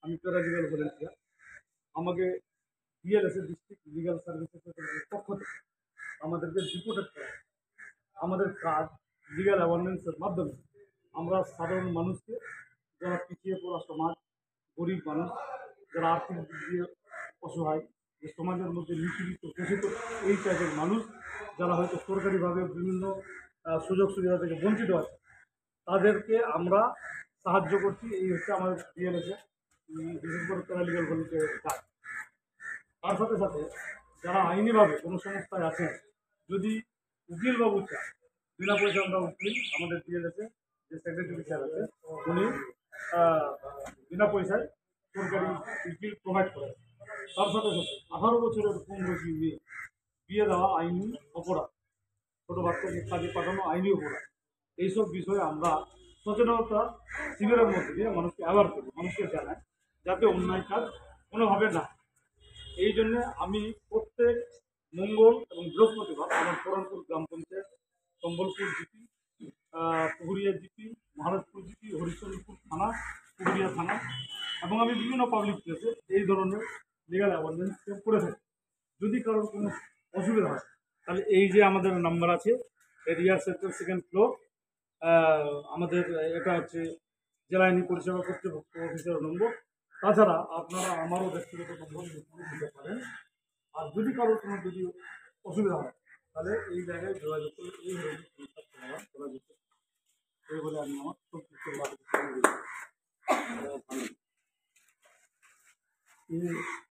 আমি paralegal volunteer. আমাকে DLSA district legal সার্ভিসেসের পক্ষ থেকে আমাদেরকে ডিপোর্টেড করা হয়। আমাদের কাজ লিগাল অ্যাওয়ারনেসের মাধ্যমে আমরা সাধারণ মানুষকে, যারা পিছিয়ে পড়া সমাজ, গরিব মানুষ, যারা আর্থিক দিক দিয়ে অসহায়, যে সমাজের মধ্যে নিপীড়িত শোষিত এই টাইপের মানুষ, যারা হয়তো সরকারিভাবে বিভিন্ন সুযোগ সুবিধা থেকে বঞ্চিত আছে, তাদেরকে আমরা সাহায্য করছি। এই হচ্ছে আমাদের ডিএলএসএ বিশেষ করে প্যারালিগাল ভলেন্টিয়ারের কাজ। তার সাথে সাথে যারা আইনিভাবে কোনো সংস্থায় আছেন, যদি উকিলবাবু চান, বিনা পয়সা আমরা উকিল, আমাদের ডিএলএসে যে সেক্রেটারি স্যার আছে উনি বিনা পয়সায় সরকারি উকিল প্রোভাইড করেন। তার সাথে সাথে 18 বছরের কম বয়সী মেয়ে বিয়ে দেওয়া আইনি অপরাধ, ছোটো বাচ্চাকে কাজে পাঠানো আইনি অপরাধ। এইসব বিষয়ে আমরা সচেতনতা শিবিরের মধ্যে দিয়ে মানুষকে অ্যাওয়ার করি, মানুষকে জানাই যাতে অন্যায় কাজ কোনোভাবে না। এই জন্যে আমি প্রত্যেক মঙ্গল এবং বৃহস্পতিবার আমার পরানপুর গ্রাম panchayat, Sambalpur GP, Pukuria GP, Maharajpur GP, Harishchandrapur থানা, পুকুরিয়া থানা এবং আমি বিভিন্ন পাবলিক প্লেসে এই ধরনের লিগাল অ্যাওয়ারনেস ক্যাম্প করে থাকি। যদি কারোর কোনো অসুবিধা হয় তাহলে এই যে আমাদের নাম্বার আছে, এরিয়া সেন্টার 2nd ফ্লোর, আমাদের এটা হচ্ছে জেলা আইনি পরিষেবা কর্তৃপক্ষ অফিসের নম্বর। তাছাড়া আপনারা আমারও ব্যক্তিগত নম্বর দিতে পারেন। আর যদি কারোর কোনো যদি অসুবিধা হয় তাহলে এই জায়গায় যোগাযোগ করে এই ধরনের সমস্যার সমাধান করা যেতে পারে। এই বলে আমি আমার সংক্ষিপ্ত